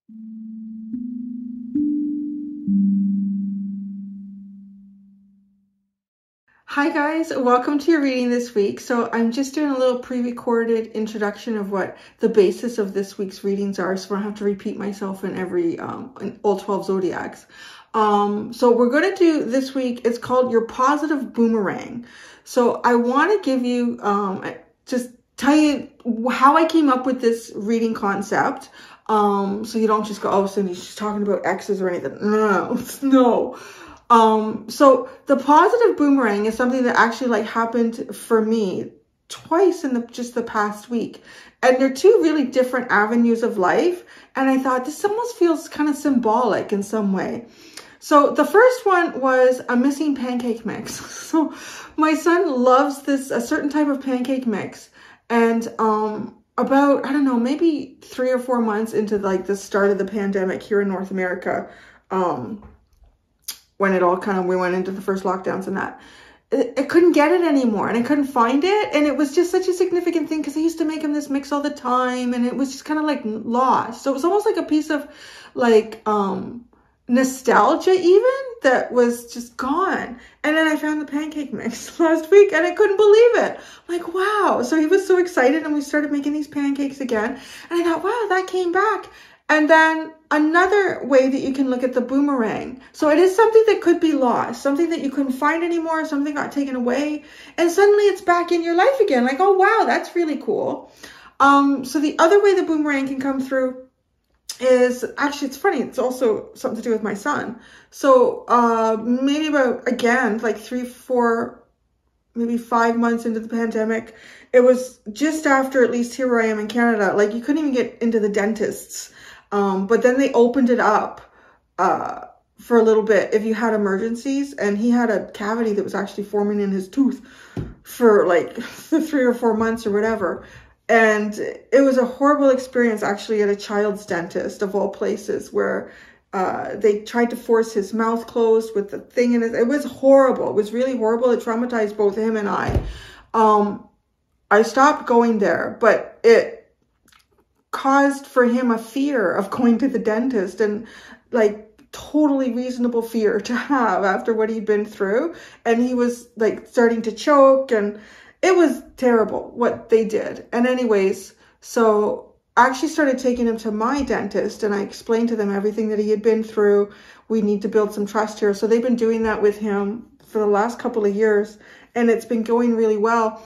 Hi guys, welcome to your reading this week. So I'm just doing a little pre-recorded introduction of what the basis of this week's readings are, so I don't have to repeat myself in in all 12 zodiacs. So we're going to do this week, it's called Your Positive Boomerang. So I want to give you, just tell you how I came up with this reading concept. So you don't just go, oh, Cindy, she's talking about exes or anything. No. So the positive boomerang is something that actually happened for me twice in just the past week. And they're two really different avenues of life. And I thought this almost feels kind of symbolic in some way. So the first one was a missing pancake mix. So my son loves a certain type of pancake mix. And, about, I don't know, maybe 3 or 4 months into the start of the pandemic here in North America, when it all we went into the first lockdowns and that, I couldn't get it anymore and I couldn't find it. And it was just such a significant thing because I used to make him this mix all the time and it was just kind of lost. So it was almost like a piece of nostalgia even that was just gone. And then I found the pancake mix last week and I couldn't believe it. Like, wow. So he was so excited and we started making these pancakes again. And I thought, wow, that came back. And then another way that you can look at the boomerang. So it is something that could be lost, something that you couldn't find anymore, something got taken away, and suddenly it's back in your life again. Like, oh, wow, that's really cool. So the other way the boomerang can come through is, actually, it's funny. It's also something to do with my son. So maybe about, again, 3, 4, maybe 5 months into the pandemic, it was just after, at least here where I am in Canada, you couldn't even get into the dentists. But then they opened it up for a little bit if you had emergencies, and he had a cavity that was actually forming in his tooth for 3 or 4 months or whatever. And it was a horrible experience actually at a child's dentist of all places, where they tried to force his mouth closed with the thing in it. It was horrible. It was really horrible. It traumatized both him and I. I stopped going there, but it caused for him a fear of going to the dentist, and totally reasonable fear to have after what he'd been through. And he was starting to choke, and it was terrible what they did. And anyways, so I actually started taking him to my dentist, and I explained to them everything that he had been through. We need to build some trust here. So they've been doing that with him for the last couple of years, and it's been going really well.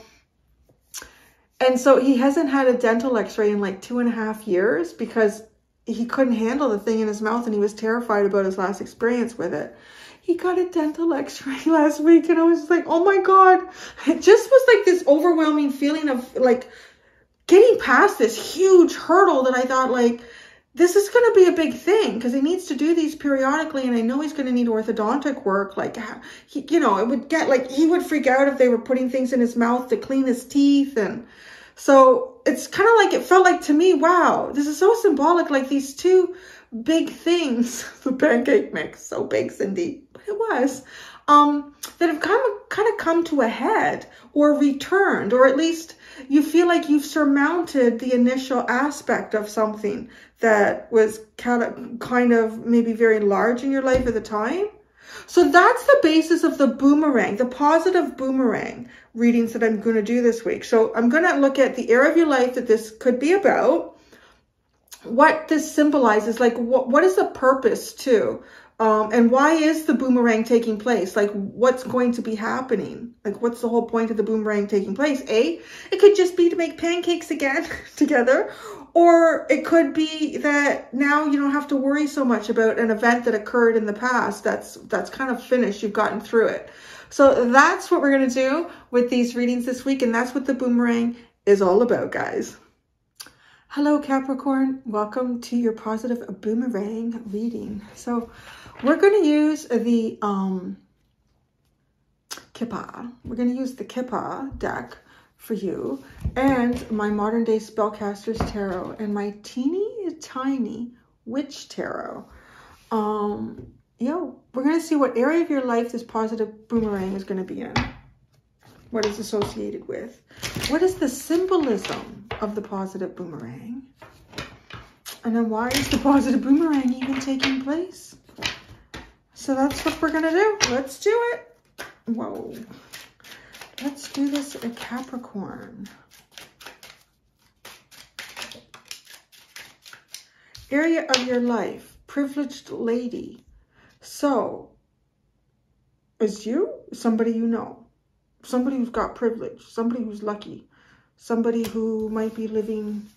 And so he hasn't had a dental x-ray in 2.5 years because he couldn't handle the thing in his mouth and he was terrified about his last experience with it. He got a dental x-ray last week and I was like, oh my God. It just was this overwhelming feeling of getting past this huge hurdle that I thought this is going to be a big thing because he needs to do these periodically. And I know he's going to need orthodontic work. It would get he would freak out if they were putting things in his mouth to clean his teeth. And so it's kind of it felt to me, wow, this is so symbolic, these two big things, the pancake mix, so big, Cindy, but it was, that have kind of come to a head or returned, or at least you feel like you've surmounted the initial aspect of something that was kind of maybe very large in your life at the time. So that's the basis of the boomerang, the positive boomerang readings that I'm going to do this week. So I'm going to look at the area of your life that this could be about, what this symbolizes, what is the purpose too, and why is the boomerang taking place? What's going to be happening? What's the whole point of the boomerang taking place? It could just be to make pancakes again together. Or it could be that now you don't have to worry so much about an event that occurred in the past. That's kind of finished. You've gotten through it. So that's what we're going to do with these readings this week. And that's what the boomerang is all about, guys. Hello, Capricorn. Welcome to your positive boomerang reading. So we're going to use the Kippa. We're going to use the Kippa deck for you, and my modern day spellcasters tarot, and my teeny tiny witch tarot. We're going to see what area of your life this positive boomerang is going to be in, what it's associated with, what is the symbolism of the positive boomerang, And then why is the positive boomerang even taking place? So that's what we're going to do. Let's do it. Whoa. Let's do this at Capricorn. Area of your life. Privileged lady. So, is you somebody you know? Somebody who's got privilege. Somebody who's lucky. Somebody who might be living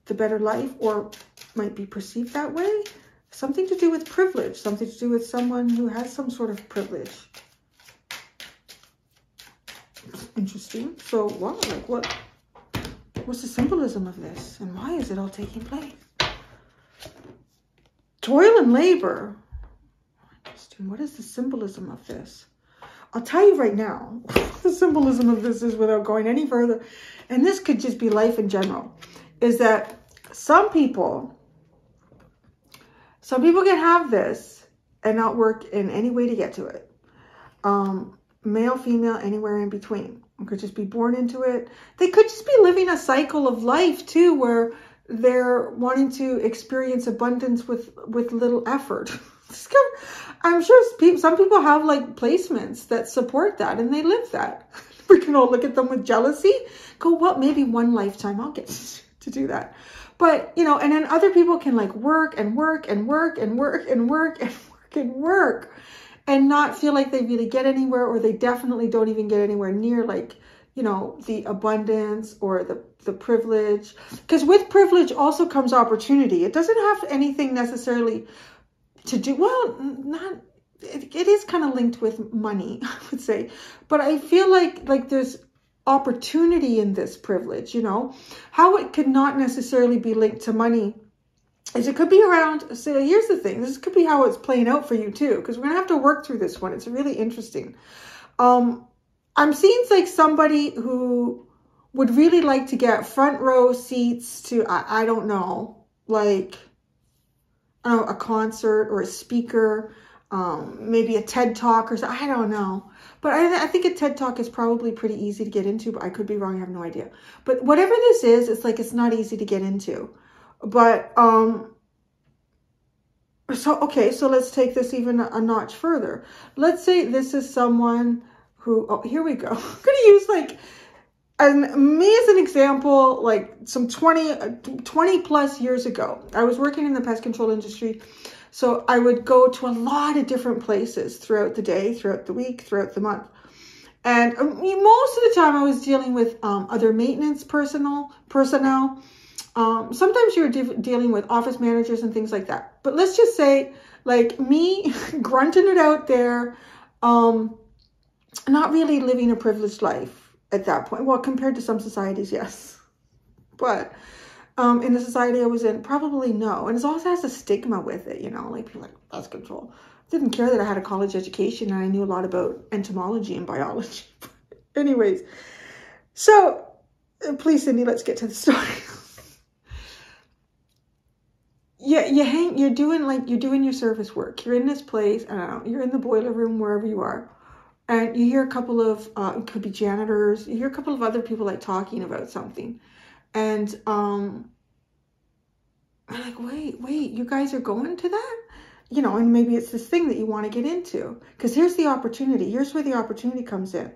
the better life or might be perceived that way. Something to do with privilege. Something to do with someone who has some sort of privilege. Interesting. So, wow, like what's the symbolism of this? And why is it all taking place? Toil and labor. Interesting. What is the symbolism of this? I'll tell you right now, the symbolism of this is, without going any further, and this could just be life in general, is that some people can have this and not work in any way to get to it. Male, female, anywhere in between. They could just be born into it. They could just be living a cycle of life too, where they're wanting to experience abundance with little effort. I'm sure some people have like placements that support that and they live that. We can all look at them with jealousy. Go, well, maybe one lifetime I'll get to do that. But, you know, and then other people can like work and work and work and work and work and work and work and not feel like they really get anywhere, or they definitely don't even get anywhere near like, you know, the abundance or the privilege. Because with privilege also comes opportunity. It doesn't have anything necessarily to do, well, it is kind of linked with money, I would say. But I feel like there's opportunity in this privilege, you know. How it could not necessarily be linked to money is it could be around, so here's the thing, this could be how it's playing out for you too, because we're going to have to work through this one. It's really interesting. I'm seeing like somebody who would really like to get front row seats to, I don't know, like, I don't know, a concert or a speaker, maybe a TED Talk or something. I don't know. But I think a TED Talk is probably pretty easy to get into, but I could be wrong. I have no idea. But whatever this is, it's like, it's not easy to get into. But, so let's take this even a notch further. Let's say this is someone who, oh, here we go. I'm going to use like, me as an example, like some 20 plus years ago, I was working in the pest control industry. So I would go to a lot of different places throughout the day, throughout the week, throughout the month. And most of the time I was dealing with other maintenance personnel. Sometimes you're dealing with office managers and things like that. But let's just say, like me, grunting it out there, not really living a privileged life at that point. Well, compared to some societies, yes. But in the society I was in, probably no. And it also has a stigma with it, you know, like people like pest control. Didn't care that I had a college education and I knew a lot about entomology and biology. Anyways, so please, Cindy, let's get to the story. Yeah, you're doing your service work. You're in this place, I don't know, you're in the boiler room, wherever you are. And you hear a couple of, it could be janitors, you hear a couple of other people like talking about something. And I'm like, wait, you guys are going to that? You know, and maybe it's this thing that you want to get into. Because here's the opportunity. Here's where the opportunity comes in.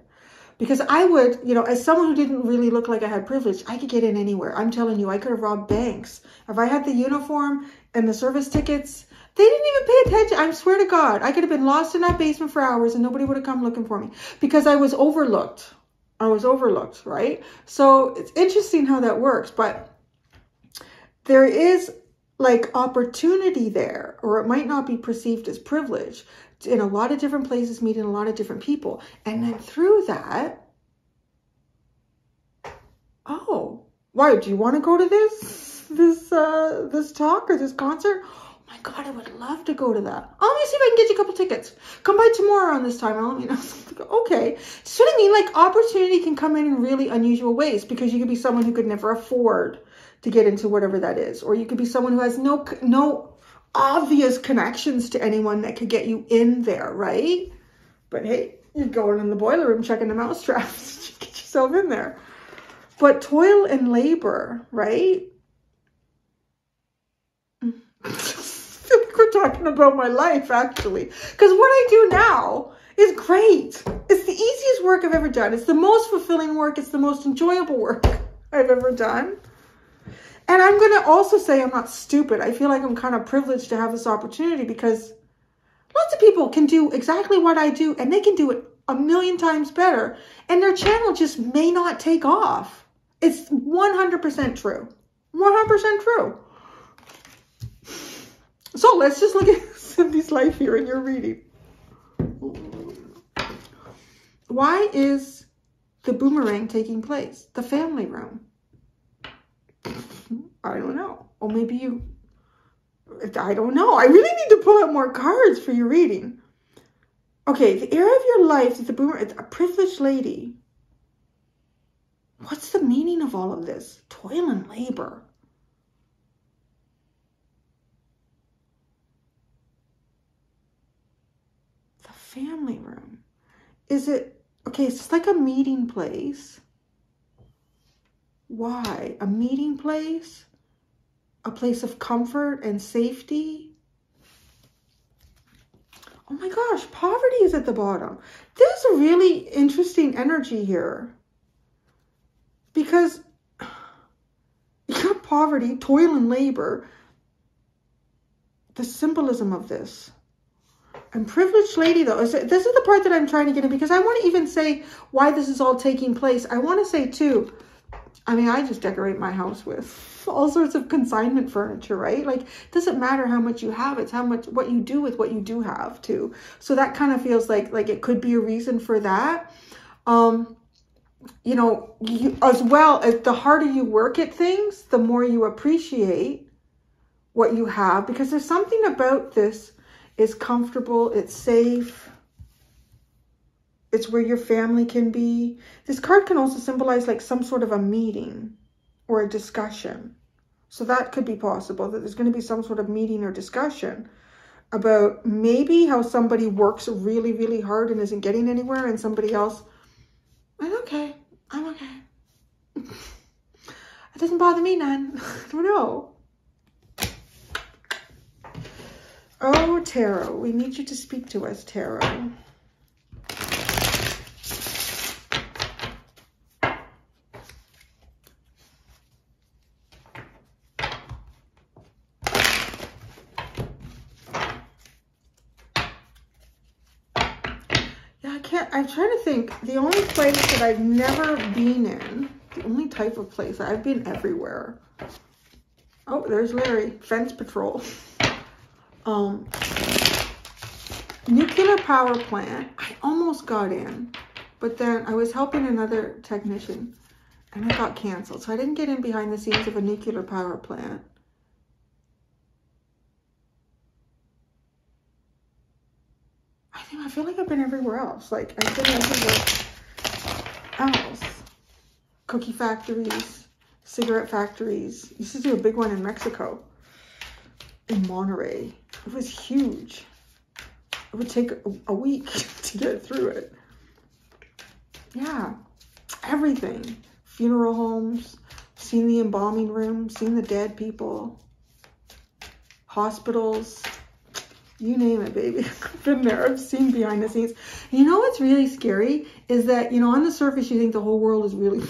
Because I would, you know, as someone who didn't really look like I had privilege, I could get in anywhere. I'm telling you, I could have robbed banks. If I had the uniform and the service tickets, they didn't even pay attention. I swear to God, I could have been lost in that basement for hours and nobody would have come looking for me. Because I was overlooked. I was overlooked, right? So it's interesting how that works. But there is like opportunity there, or it might not be perceived as privilege, in a lot of different places, meeting a lot of different people. And then through that, oh, why, do you want to go to this talk or this concert? Oh my God, I would love to go to that. Let me see if I can get you a couple tickets. Come by tomorrow around this time and let me know. Okay. So what I mean, like opportunity can come in really unusual ways, because you could be someone who could never afford to get into whatever that is. Or you could be someone who has no obvious connections to anyone that could get you in there, right? But hey, you're going in the boiler room checking the mouse traps. Get yourself in there. But toil and labor, right? forgotten about my life, actually. Because what I do now is great. It's the easiest work I've ever done. It's the most fulfilling work. It's the most enjoyable work I've ever done. And I'm going to also say I'm not stupid. I feel like I'm kind of privileged to have this opportunity because lots of people can do exactly what I do and they can do it a million times better. And their channel just may not take off. It's 100% true. 100% true. So let's just look at Cindy's life here in your reading. Why is the boomerang taking place? The family room. I don't know. Or maybe you... I don't know. I really need to pull out more cards for your reading. Okay, the era of your life is the boomerang. It's a privileged lady. What's the meaning of all of this? Toil and labor. The family room. Is it... Okay, it's like a meeting place. Why? A meeting place? A place of comfort and safety? Oh my gosh, poverty is at the bottom. There's a really interesting energy here. Because you got poverty, toil and labor. The symbolism of this. And privileged lady, though, this is the part that I'm trying to get in, because I want to even say why this is all taking place. I want to say, too, I mean, I just decorate my house with all sorts of consignment furniture, right? Like, it doesn't matter how much you have. It's how much, what you do with what you do have, too. So that kind of feels like it could be a reason for that. You know, as well as the harder you work at things, the more you appreciate what you have, because there's something about this. It's comfortable, it's safe, it's where your family can be. This card can also symbolize like some sort of a meeting or a discussion. So that could be possible, that there's going to be some sort of meeting or discussion about maybe how somebody works really, really hard and isn't getting anywhere, and somebody else, I'm okay. It doesn't bother me none. I don't know. Oh, Tarot, we need you to speak to us, Tarot. Yeah, I'm trying to think. The only place that I've never been in, the only type of place, I've been everywhere. Oh, there's Larry, Fence Patrol. Nuclear power plant. I almost got in, but then I was helping another technician and it got canceled. So I didn't get in behind the scenes of a nuclear power plant. I feel like I've been everywhere else. Like, I've been everywhere else. Cookie factories, cigarette factories. Used to do a big one in Mexico, in Monterey. It was huge. It would take a week to get through it. Yeah, everything. Funeral homes, seen the embalming room, seen the dead people, hospitals, you name it, baby. I've been there. I've seen behind the scenes. You know what's really scary is that, you know, on the surface, you think the whole world is really, like,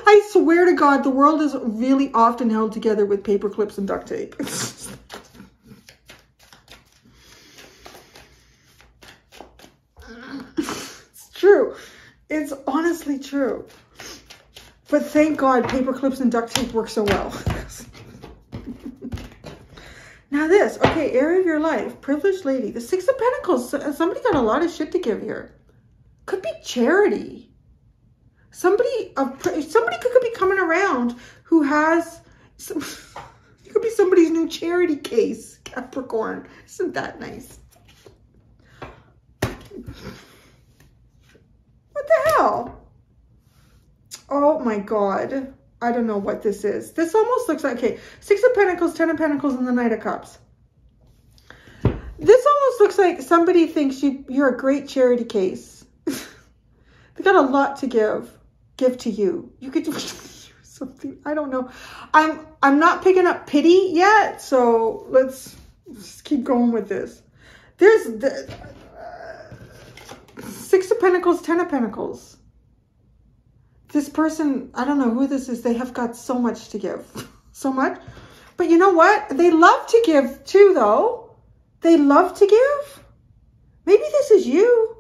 I swear to God, the world is really often held together with paper clips and duct tape. True. It's honestly true. But thank God paper clips and duct tape work so well. Now this, okay, area of your life, privileged lady, the Six of Pentacles. Somebody got a lot of shit to give here. Could be charity. Somebody could be coming around who has some, it could be somebody's new charity case, Capricorn. Isn't that nice? What the hell? Oh my God. I don't know what this is. This almost looks like, okay, Six of Pentacles, Ten of Pentacles, and the Knight of Cups. This almost looks like somebody thinks you're a great charity case. They got a lot to give to you. You could do something. I don't know. I'm not picking up pity yet, so let's Just keep going with this. There's the Six of Pentacles, Ten of Pentacles. This person, I don't know who this is. They have got so much to give. So much. But you know what? They love to give too, though. They love to give. Maybe this is you.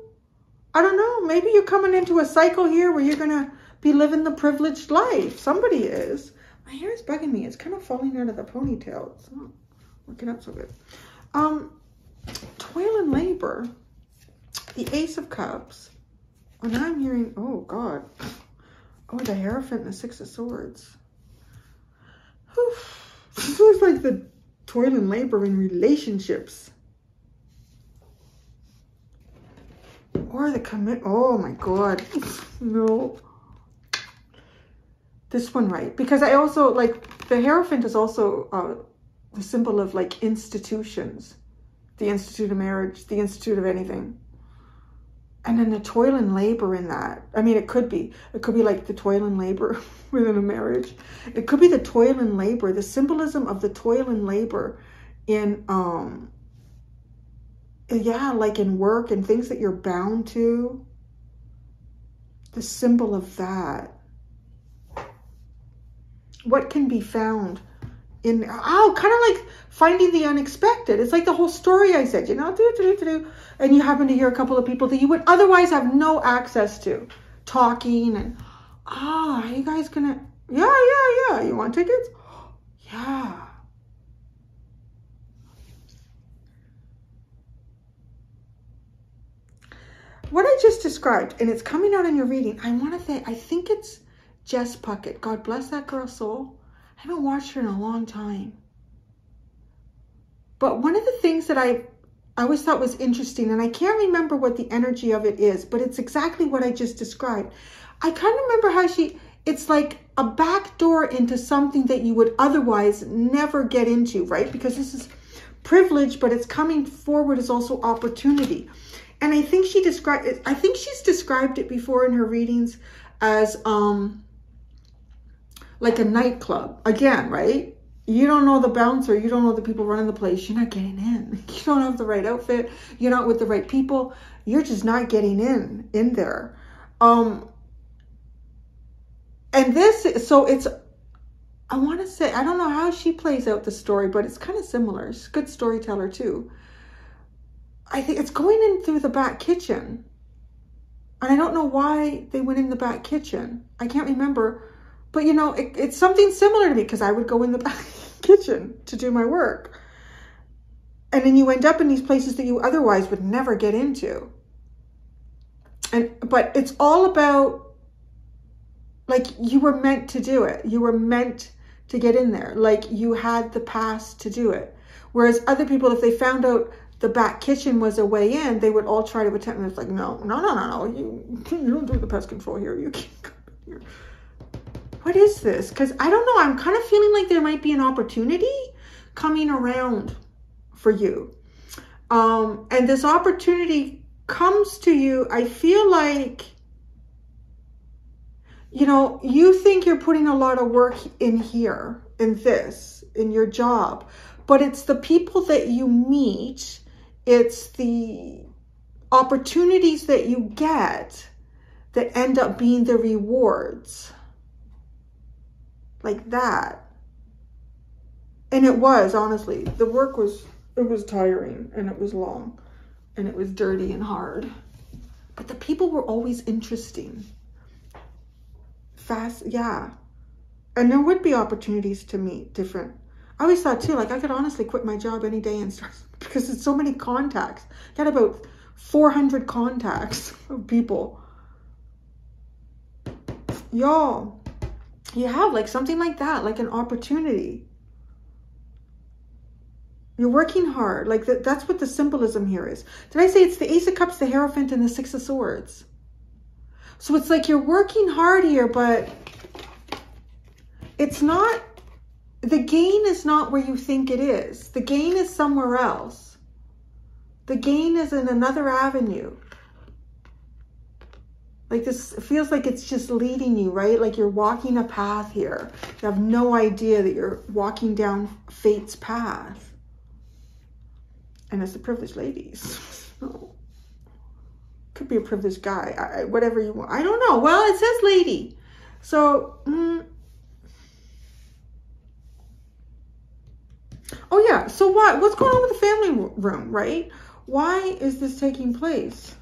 I don't know. Maybe you're coming into a cycle here where you're going to be living the privileged life. Somebody is. My hair is bugging me. It's kind of falling out of the ponytail. It's not working out so good. Toil and labor. The Ace of Cups. Oh, now I'm hearing, oh, God. Oh, the Hierophant and the Six of Swords. Whew. This was like the toil and labor in relationships. Or the commit. Oh, my God. No. This one, right? Because I also, like, the Hierophant is also the symbol of, like, institutions. The institute of marriage, the institute of anything. And then the toil and labor in that. I mean, it could be like the toil and labor within a marriage. It could be the toil and labor, the symbolism of the toil and labor in, yeah, like in work and things that you're bound to. The symbol of that. What can be found in, oh, kind of like finding the unexpected. It's like the whole story I said, you know, and you happen to hear a couple of people that you would otherwise have no access to talking and, are you guys gonna, yeah, you want tickets? Yeah. What I just described, and it's coming out in your reading, I think it's Jess Puckett. God bless that girl's soul. I haven't watched her in a long time. But one of the things that I always thought was interesting, and I can't remember what the energy of it is, but it's exactly what I just described. I kind of remember how it's like a back door into something that you would otherwise never get into, right? Because this is privilege, but it's coming forward as also opportunity. And I think she's described it before in her readings as like a nightclub. Again, right? You don't know the bouncer. You don't know the people running the place. You're not getting in. You don't have the right outfit. You're not with the right people. You're just not getting in there. And this, so it's, I want to say, I don't know how she plays out the story, but it's kind of similar. She's a good storyteller too. I think it's going in through the back kitchen. And I don't know why they went in the back kitchen. I can't remember. But, you know, it's something similar to me because I would go in the back kitchen to do my work. And then you end up in these places that you otherwise would never get into. But it's all about, like, you were meant to do it. You were meant to get in there. Like, you had the pass to do it. Whereas other people, if they found out the back kitchen was a way in, they would all try to attempt. And it's like, no. You don't do the pest control here. You can't come in here. What is this? Because I don't know. I'm kind of feeling like there might be an opportunity coming around for you. And this opportunity comes to you. I feel like, you know, you think you're putting a lot of work in here, in this, in your job. But it's the people that you meet. It's the opportunities that you get that end up being the rewards. Like that. And it was, honestly, the work was, it was tiring and it was long and it was dirty and hard. But the people were always interesting. Fast, yeah. And there would be opportunities to meet different. I always thought too, like I could honestly quit my job any day and start, because it's so many contacts. Got about 400 contacts of people. Y'all. You have like something like that, like an opportunity. You're working hard. Like that's what the symbolism here is. Did I say it's the Ace of Cups, the Hierophant, and the Six of Swords? So it's like you're working hard here, but it's not, the gain is not where you think it is. The gain is somewhere else. The gain is in another avenue. Like this feels like it's just leading you, right? Like you're walking a path here. You have no idea that you're walking down fate's path. And it's the privileged ladies. So, could be a privileged guy. Whatever you want. I don't know. Well, it says lady. So, oh yeah. So what's going on with the family room, right? Why is this taking place?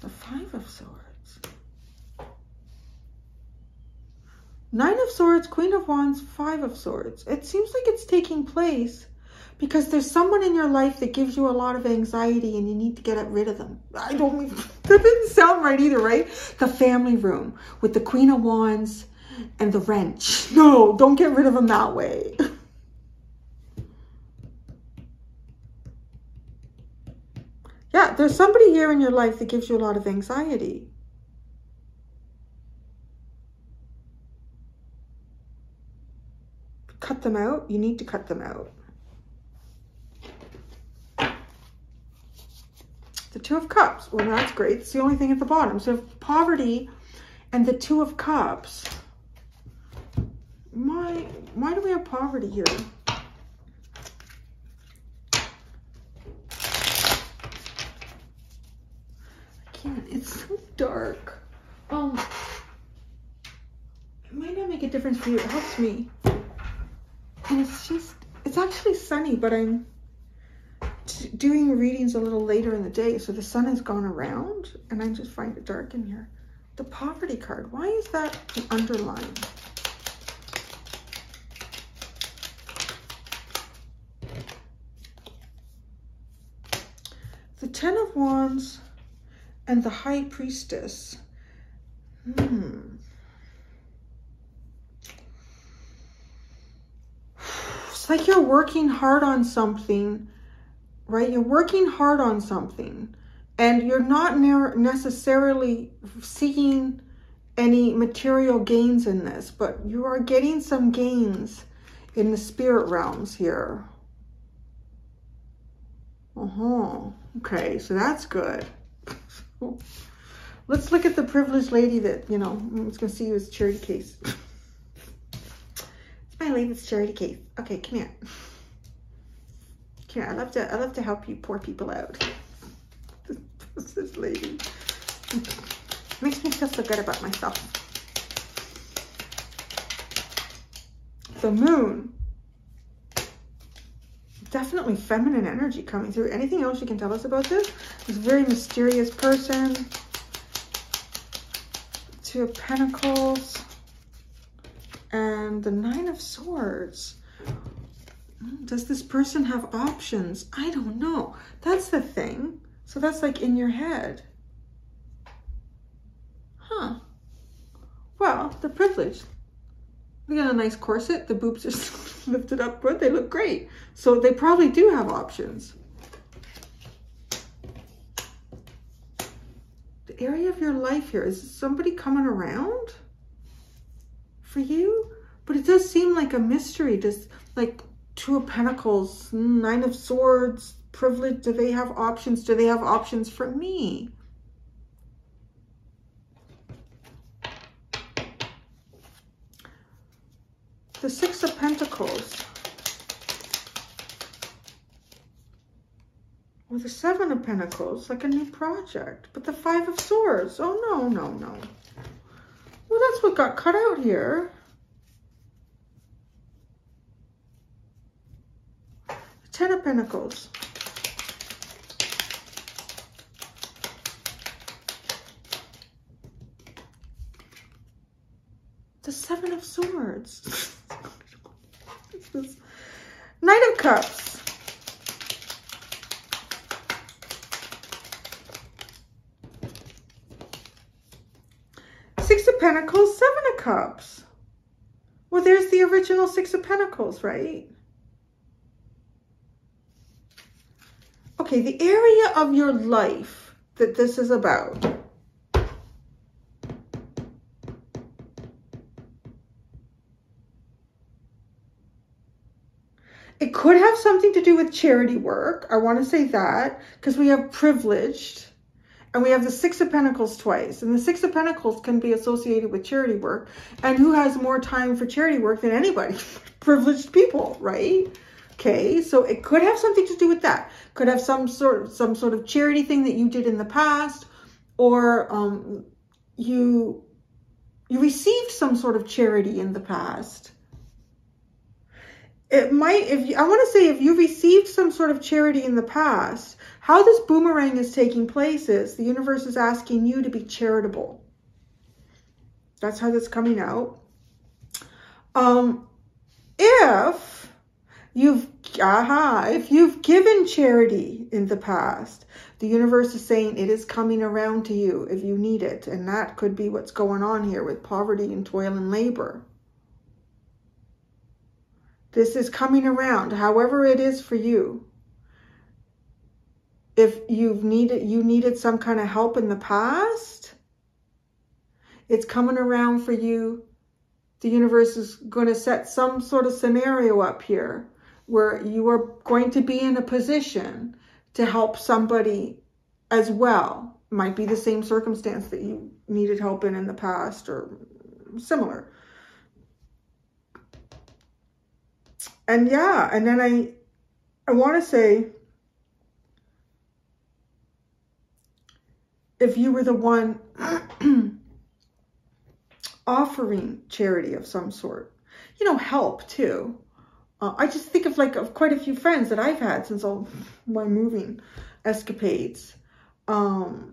The Five of Swords. Nine of Swords, Queen of Wands, Five of Swords. It seems like it's taking place because there's someone in your life that gives you a lot of anxiety and you need to get rid of them. I don't mean, that didn't sound right either, right? The family room with the Queen of Wands and the wrench. No, don't get rid of them that way. Yeah, there's somebody here in your life that gives you a lot of anxiety. Cut them out. You need to cut them out. The Two of Cups. Well, that's great. It's the only thing at the bottom. So poverty and the Two of Cups. Why do we have poverty here? It's so dark. It might not make a difference for you. It helps me. And it's actually sunny, but I'm doing readings a little later in the day. So the sun has gone around and I just find it dark in here. The poverty card. Why is that underlined? The Ten of Wands and the High Priestess. It's like you're working hard on something, right? You're working hard on something and you're not necessarily seeking any material gains in this, but you are getting some gains in the spirit realms here. Okay, so that's good. Let's look at the privileged lady that, you know, I'm just going to see you as a charity case. It's my latest charity case. Okay, come here. Come here. I love to help you poor people out. This lady makes me feel so good about myself. The Moon. Definitely feminine energy coming through. Anything else you can tell us about this? This very mysterious person. Two of Pentacles. And the Nine of Swords. Does this person have options? I don't know. That's the thing. So that's like in your head. Huh. Well, they're privileged. They got a nice corset. The boobs are lifted up good. They look great. So they probably do have options. The area of your life here, is somebody coming around for you? But it does seem like a mystery. Just like Two of Pentacles, Nine of Swords, privilege. Do they have options? Do they have options for me? The Six of Pentacles. Or the Seven of Pentacles, like a new project. But the Five of Swords. Oh, no, no, no. Well, that's what got cut out here. The Ten of Pentacles. The Seven of Swords. Knight of Cups. Six of Pentacles, Seven of Cups. Well, there's the original Six of Pentacles, right? Okay, the area of your life that this is about. It could have something to do with charity work. I want to say that because we have privileged And we have the Six of Pentacles twice. And the Six of Pentacles can be associated with charity work. And who has more time for charity work than anybody? Privileged people, right? Okay, so it could have something to do with that. Could have some sort of charity thing that you did in the past, or you received some sort of charity in the past. It might, I want to say, if you received some sort of charity in the past, how this boomerang is taking place is the universe is asking you to be charitable. That's how that's coming out. If you've given charity in the past, the universe is saying it is coming around to you if you need it. And that could be what's going on here with poverty and toil and labor. This is coming around, however it is for you. If you needed some kind of help in the past, it's coming around for you. The universe is going to set some sort of scenario up here where you are going to be in a position to help somebody as well. It might be the same circumstance that you needed help in the past or similar. And yeah, and then I want to say, if you were the one offering charity of some sort, you know, help too. I just think of quite a few friends that I've had since all my moving escapades. And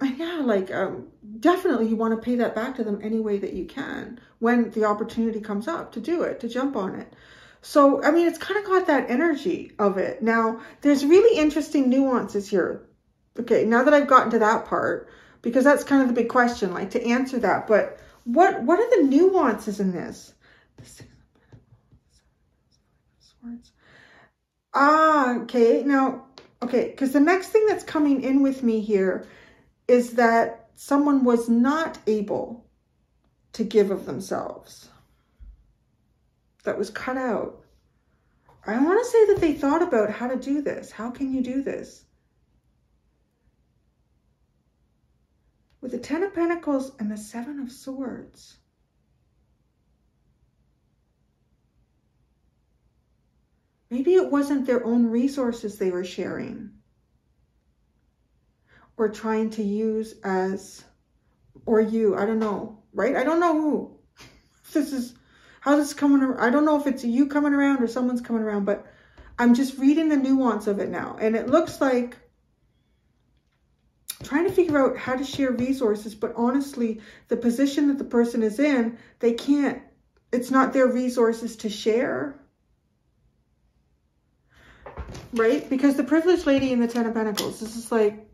yeah, definitely you want to pay that back to them any way that you can when the opportunity comes up to do it, to jump on it. So, I mean, it's kind of got that energy of it. Now, there's really interesting nuances here. Okay, now that I've gotten to that part, because that's kind of the big question, like to answer that. But what are the nuances in this? Okay. Now, okay, because the next thing that's coming in with me here is that someone was not able to give of themselves. That was cut out. I want to say that they thought about how to do this. How can you do this? With the Ten of Pentacles and the Seven of Swords. Maybe it wasn't their own resources they were sharing or trying to use as, or you, I don't know, right? I don't know who. This is how this is coming around. I don't know if it's you coming around or someone's coming around, but I'm just reading the nuance of it now. And it looks like trying to figure out how to share resources, but honestly, the position that the person is in, they can't, it's not their resources to share. Right? Because the privileged lady in the Ten of Pentacles, this is like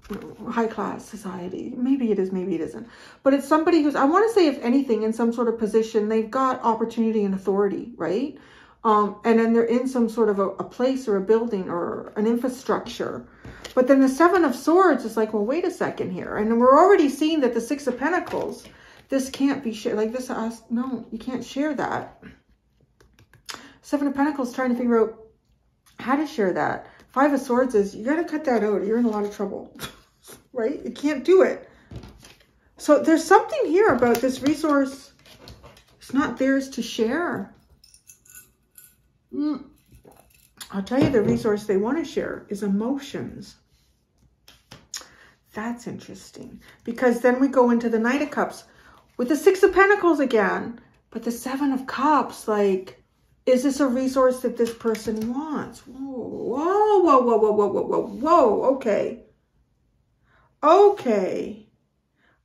high class society. Maybe it is, maybe it isn't. But it's somebody who's, I want to say, if anything, in some sort of position, they've got opportunity and authority, right? And then they're in some sort of a place or a building or an infrastructure. But then the Seven of Swords is like, well, wait a second here. And we're already seeing that the Six of Pentacles, this can't be shared. Like this, no, you can't share that. Seven of Pentacles trying to figure out how to share that. Five of Swords is, you got to cut that out. You're in a lot of trouble, right? You can't do it. So there's something here about this resource. It's not theirs to share. I'll tell you, the resource they want to share is emotions. That's interesting. Because then we go into the Knight of Cups with the Six of Pentacles again. But the Seven of Cups, like, is this a resource that this person wants? Whoa, whoa, whoa, whoa, whoa, whoa, whoa, whoa, okay. Okay.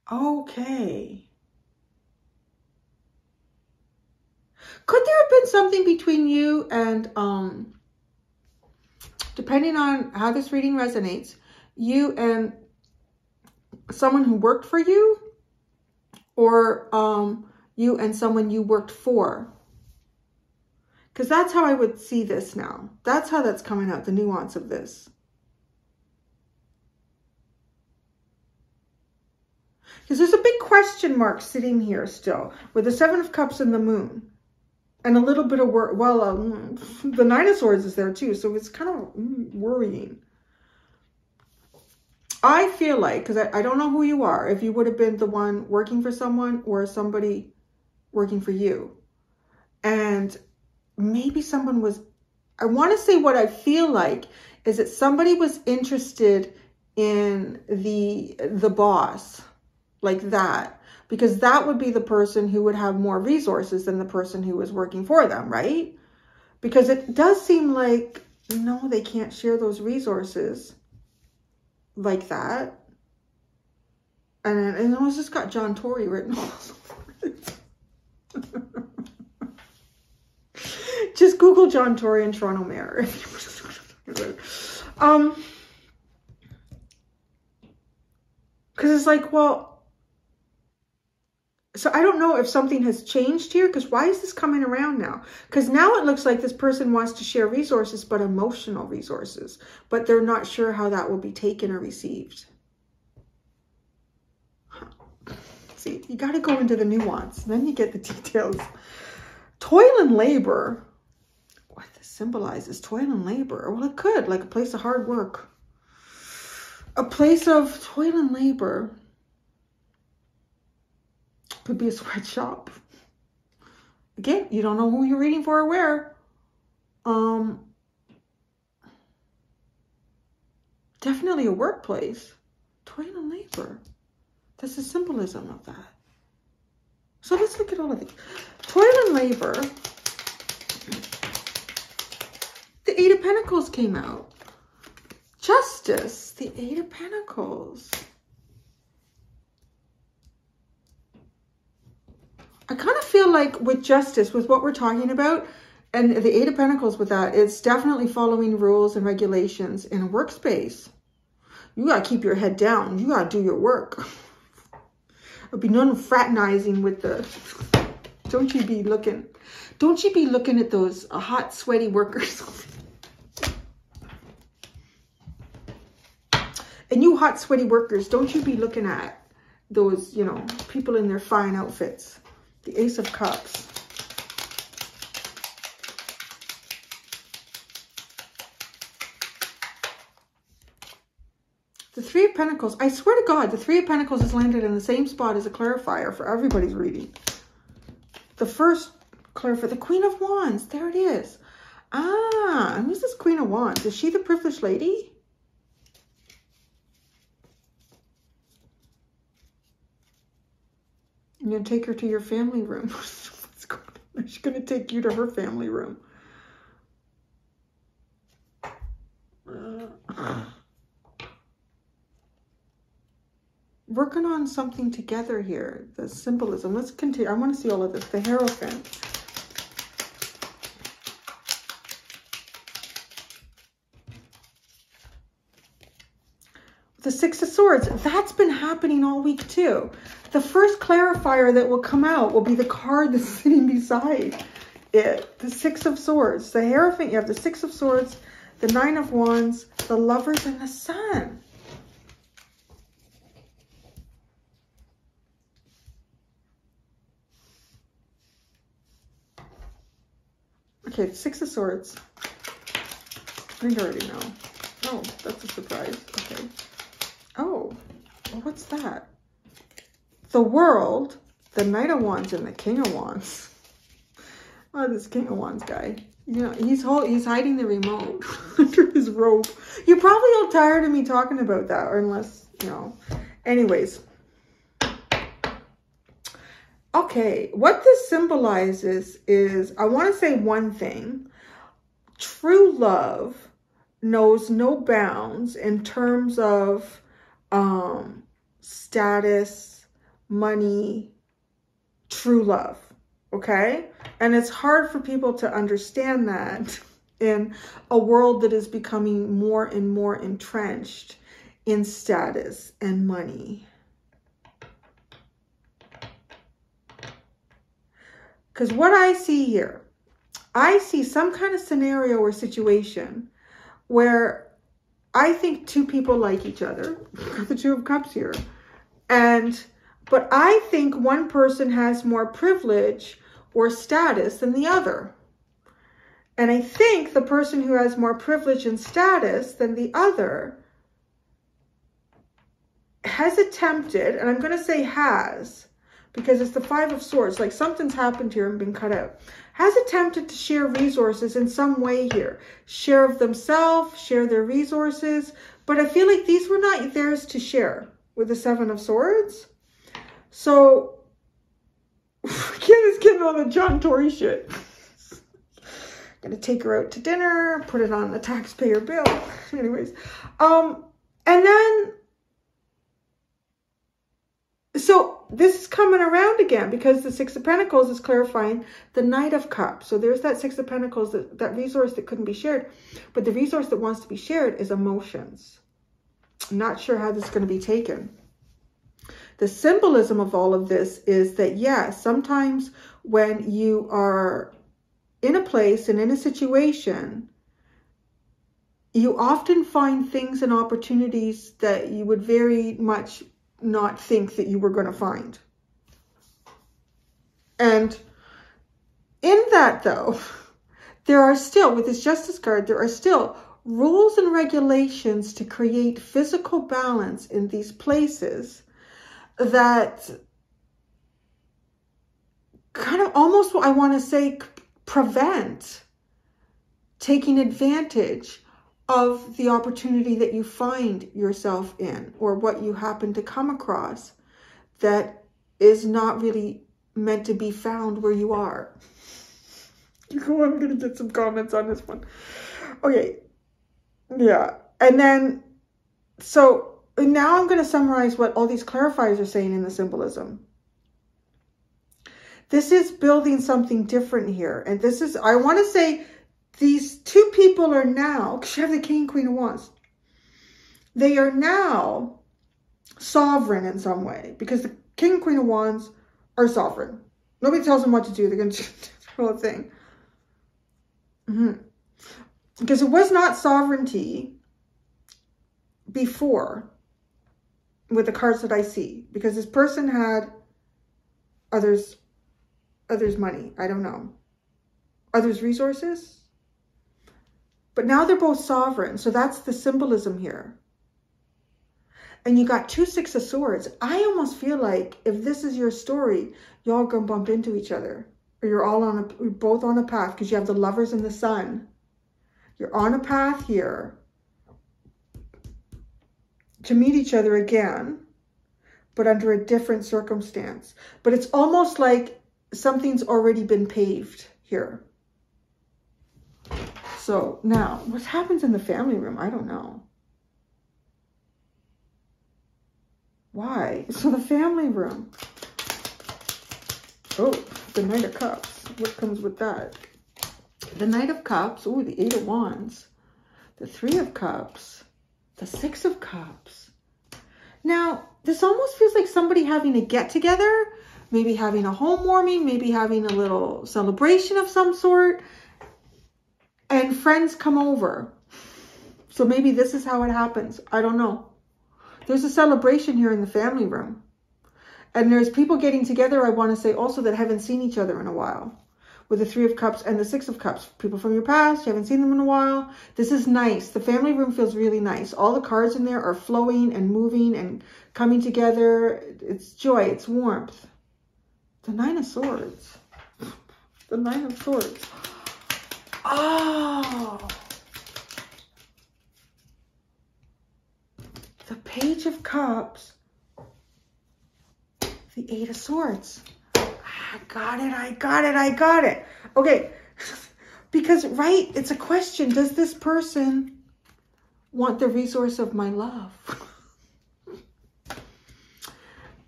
Okay. Could there have been something between you and, depending on how this reading resonates, you and someone who worked for you, or you and someone you worked for? Because that's how I would see this now. That's how that's coming out, the nuance of this. Because there's a big question mark sitting here still with the Seven of Cups and the Moon. And a little bit of work. Well, the Nine of Swords is there too. So it's kind of worrying. I feel like, because I don't know who you are, if you would have been the one working for someone or somebody working for you. And maybe someone was, I want to say what I feel like is that somebody was interested in the boss, like that, because that would be the person who would have more resources than the person who was working for them, right? Because it does seem like, no, they can't share those resources like that. And it's just got John Tory written all over it. Just Google John Tory and Toronto Mayor. Because it's like, well, so I don't know if something has changed here, because why is this coming around now? Because now it looks like this person wants to share resources, but emotional resources, but they're not sure how that will be taken or received. See, you got to go into the nuance, and then you get the details. Toil and labor. What this symbolizes, toil and labor. Well, it could, like a place of hard work. A place of toil and labor. Could be a sweatshop. Again, you don't know who you're reading for or where. Definitely a workplace. Toil and labor. That's the symbolism of that. So let's look at all of these. Toil and labor. The Eight of Pentacles came out. Justice. The Eight of Pentacles. I kind of feel like with justice, with what we're talking about, and the Eight of Pentacles with that, it's definitely following rules and regulations in a workspace. You got to keep your head down. You got to do your work. There'll be none fraternizing with the... Don't you be looking at those hot, sweaty workers. And you hot, sweaty workers, don't you be looking at those, you know, people in their fine outfits. The Ace of Cups. The Three of Pentacles. I swear to God, the Three of Pentacles has landed in the same spot as a clarifier for everybody's reading. The first clarifier, the Queen of Wands. There it is. Ah, and who's this Queen of Wands? Is she the privileged lady? You're going to take her to your family room. She's going to take you to her family room. Working on something together here. The symbolism. Let's continue. I want to see all of this. The Hierophant. The Six of Swords. That's been happening all week too. The first clarifier that will come out will be the card that's sitting beside it. The Six of Swords. The Hierophant. You have the Six of Swords, the Nine of Wands, the Lovers, and the Sun. Okay, the Six of Swords. I think I already know. Oh, that's a surprise. Okay. Oh, well, what's that? The World, the Knight of Wands, and the King of Wands. Oh, this King of Wands guy. You know, he's hiding the remote under his robe. You're probably all tired of me talking about that, or unless, you know. Anyways. Okay, what this symbolizes is, I want to say one thing. True love knows no bounds in terms of status, money, true love, okay? And it's hard for people to understand that in a world that is becoming more and more entrenched in status and money. Because what I see here, I see some kind of scenario or situation where I think two people like each other. The Two of Cups here. But I think one person has more privilege or status than the other. And I think the person who has more privilege and status than the other has attempted, and I'm going to say has, because it's the Five of Swords, like something's happened here and been cut out, has attempted to share resources in some way here. Share of themselves, share their resources, but I feel like these were not theirs to share with the Seven of Swords. So, getting on the John Tory shit. Gonna take her out to dinner, put it on the taxpayer bill. Anyways, and then, so this is coming around again because the Six of Pentacles is clarifying the Knight of Cups. So there's that Six of Pentacles, that resource that couldn't be shared. But the resource that wants to be shared is emotions. I'm not sure how this is going to be taken. The symbolism of all of this is that, yeah, sometimes when you are in a place and in a situation, you often find things and opportunities that you would very much not think that you were going to find. And in that, though, there are still, with this Justice card, there are still rules and regulations to create physical balance in these places that kind of almost, I want to say, prevent taking advantage of the opportunity that you find yourself in, or what you happen to come across that is not really meant to be found where you are. I'm going to get some comments on this one. Okay. Yeah. And then, so now I'm going to summarize what all these clarifiers are saying in the symbolism. This is building something different here. And this is, I want to say, these two people are now, because you have the King and Queen of Wands, they are now sovereign in some way, because the King and Queen of Wands are sovereign. Nobody tells them what to do. They're going to do the whole thing. Because it was not sovereignty before with the cards that I see, because this person had others money. I don't know. Others resources. But now they're both sovereign. So that's the symbolism here. And you got two Six of Swords. I almost feel like if this is your story, y'all gonna bump into each other. Or you're both on a path, because you have the Lovers and the Sun. You're on a path here to meet each other again, but under a different circumstance. But it's almost like something's already been paved here. So now, what happens in the family room? I don't know. Why? So the family room. Oh, the Knight of Cups. What comes with that? The Knight of Cups. Oh, the Eight of Wands. The Three of Cups. The Six of Cups. Now, this almost feels like somebody having a get-together. Maybe having a home warming. Maybe having a little celebration of some sort. And friends come over. So maybe this is how it happens. I don't know. There's a celebration here in the family room. And there's people getting together, I want to say also, that haven't seen each other in a while. With the Three of Cups and the Six of Cups. People from your past, you haven't seen them in a while. This is nice. The family room feels really nice. All the cards in there are flowing and moving and coming together. It's joy. It's warmth. The Nine of Swords. The Nine of Swords. Oh. The Page of Cups. The Eight of Swords. I got it. I got it. I got it. Okay. Because, right, it's a question. Does this person want the resource of my love?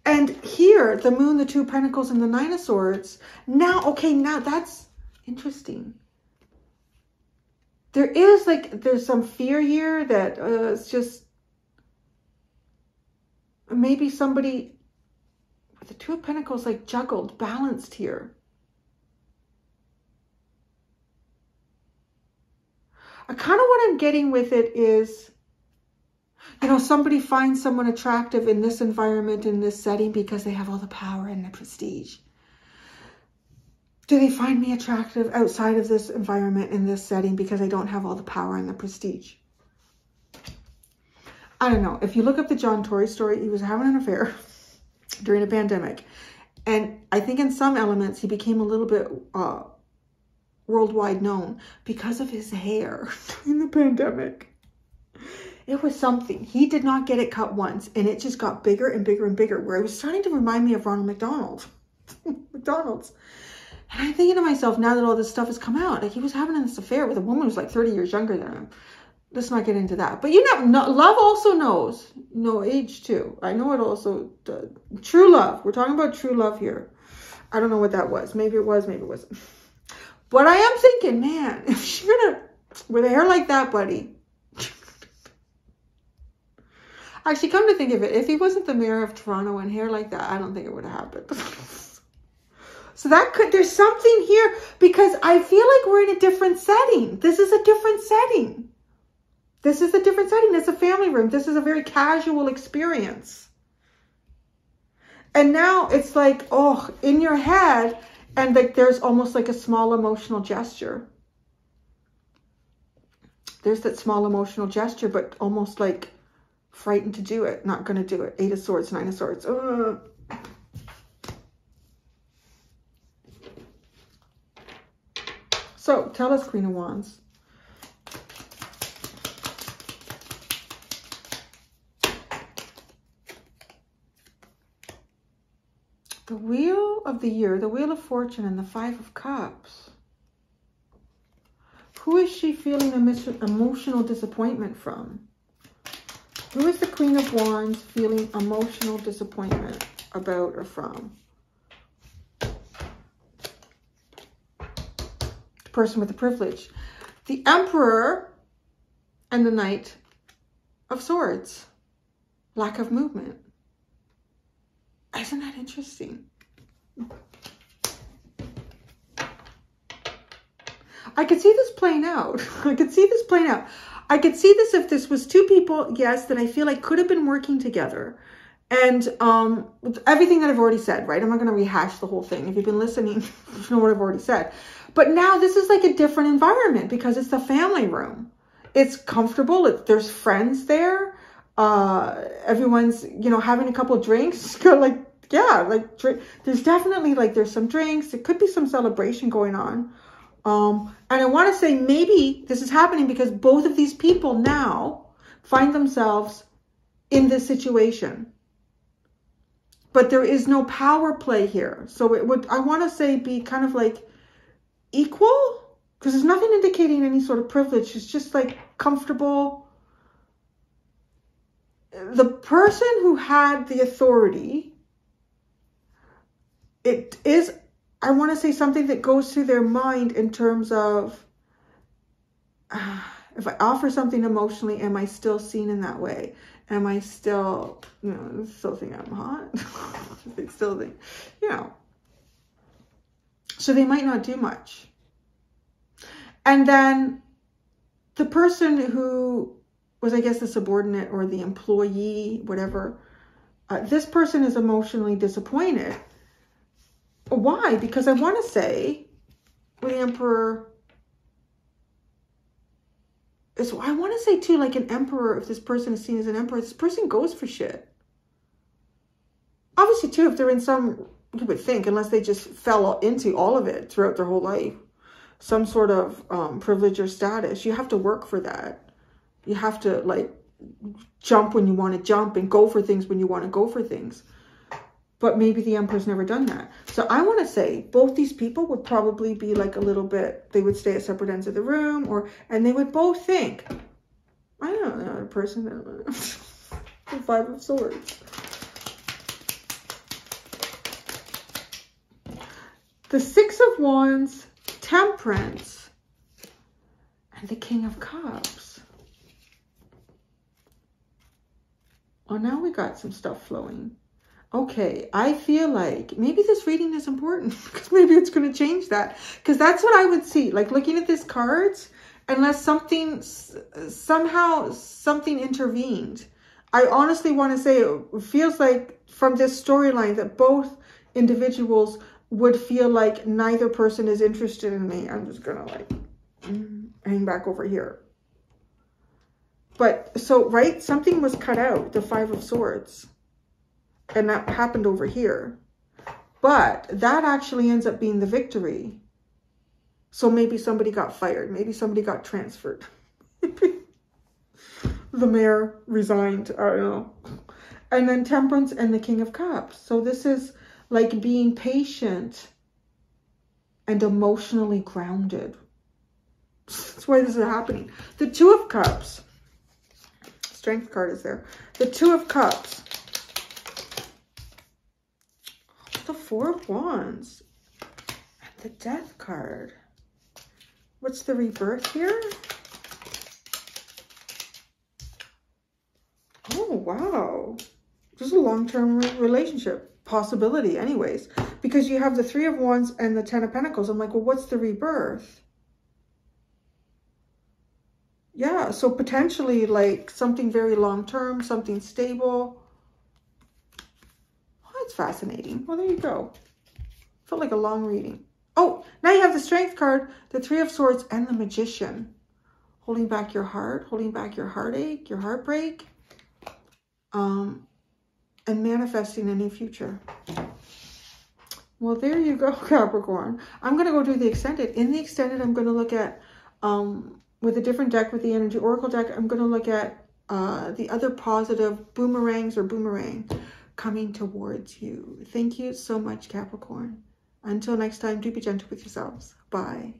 And here, the Moon, the Two of Pentacles, and the Nine of Swords. Now, okay, now that's interesting. There is, like, there's some fear here that it's just maybe somebody with the Two of Pentacles, like, juggled, balanced here. I kind of what I'm getting with it is, you know, somebody finds someone attractive in this environment, in this setting, because they have all the power and the prestige. Do they find me attractive outside of this environment, in this setting, because I don't have all the power and the prestige? I don't know. If you look up the John Tory story, he was having an affair during a pandemic. And I think in some elements, he became a little bit worldwide known because of his hair during the pandemic. It was something. He did not get it cut once, and it just got bigger and bigger and bigger, where it was starting to remind me of Ronald McDonald. McDonald's. And I'm thinking to myself, now that all this stuff has come out, like he was having this affair with a woman who's like 30 years younger than him. Let's not get into that. But you know, love also knows no age too. I know it also does. True love. We're talking about true love here. I don't know what that was. Maybe it was, maybe it wasn't. But I am thinking, man, if you're gonna, with a hair like that, buddy. Actually, come to think of it, if he wasn't the mayor of Toronto and hair like that, I don't think it would have happened. So that could, there's something here, because I feel like we're in a different setting. This is a different setting. This is a different setting. It's a family room. This is a very casual experience. And now it's like, oh, in your head, and like there's almost like a small emotional gesture. There's that small emotional gesture, but almost like frightened to do it. Not going to do it. 8 of Swords, 9 of Swords. Ugh. So, tell us, Queen of Wands. The Wheel of the Year, the Wheel of Fortune, and the 5 of Cups. Who is she feeling emotional disappointment from? Who is the Queen of Wands feeling emotional disappointment about or from? The person with the privilege. The Emperor and the Knight of Swords. Lack of movement. Isn't that interesting? I could see this playing out. I could see this playing out. I could see this if this was 2 people, yes, that I feel like could have been working together. And with everything that I've already said, right? I'm not going to rehash the whole thing. If you've been listening, you know what I've already said. But now this is like a different environment because it's the family room. It's comfortable. There's friends there. Everyone's, you know, having a couple of drinks. Like, yeah, like there's definitely like there's some drinks. It could be some celebration going on. And I want to say maybe this is happening because both of these people now find themselves in this situation. But there is no power play here. So it would, I want to say, be kind of like equal, because there's nothing indicating any sort of privilege. It's just like comfortable. The person who had the authority, it is, I want to say, something that goes through their mind in terms of, if I offer something emotionally, am I still seen in that way? Am I still, you know, still think I'm hot? They still think, you know. So they might not do much. And then the person who was, I guess, the subordinate or the employee, whatever, this person is emotionally disappointed. Why? Because I want to say, with the Emperor, so I want to say too, like an emperor, if this person is seen as an emperor, this person goes for shit. Obviously too, if they're in some, you would think, unless they just fell into all of it throughout their whole life, some sort of privilege or status, you have to work for that. You have to like jump when you want to jump and go for things when you want to go for things. But maybe the Emperor's never done that. So I want to say both these people would probably be like a little bit, they would stay at separate ends of the room, and they would both think, I don't know, a person that, the 5 of Swords. The 6 of Wands, Temperance, and the King of Cups. Oh, now we got some stuff flowing. Okay, I feel like maybe this reading is important because maybe it's going to change that. Because that's what I would see. Like looking at these cards, unless something, somehow something intervened. I honestly want to say it feels like from this storyline that both individuals would feel like neither person is interested in me. I'm just going to like hang back over here. But so, right, something was cut out, the Five of Swords. And that happened over here. But that actually ends up being the victory. So maybe somebody got fired. Maybe somebody got transferred. The mayor resigned. I don't know. And then Temperance and the King of Cups. So this is like being patient and emotionally grounded. That's why this is happening. The Two of Cups. Strength card is there. The Two of Cups. The Four of Wands. And the Death card. What's the rebirth here? Oh, wow. This is a long-term relationship. Possibility anyways. Because you have the Three of Wands and the Ten of Pentacles. I'm like, well, what's the rebirth? Yeah, so potentially like something very long-term, something stable. Oh, that's fascinating. Well, there you go. Felt like a long reading. Oh, now you have the Strength card, the Three of Swords, and the Magician. Holding back your heart, holding back your heartache, your heartbreak. And manifesting a new future. Well, there you go, Capricorn. I'm going to go do the extended. In the extended, I'm going to look at, with a different deck, with the Energy Oracle deck, I'm going to look at the other positive boomerangs or boomerang coming towards you. Thank you so much, Capricorn. Until next time, do be gentle with yourselves. Bye.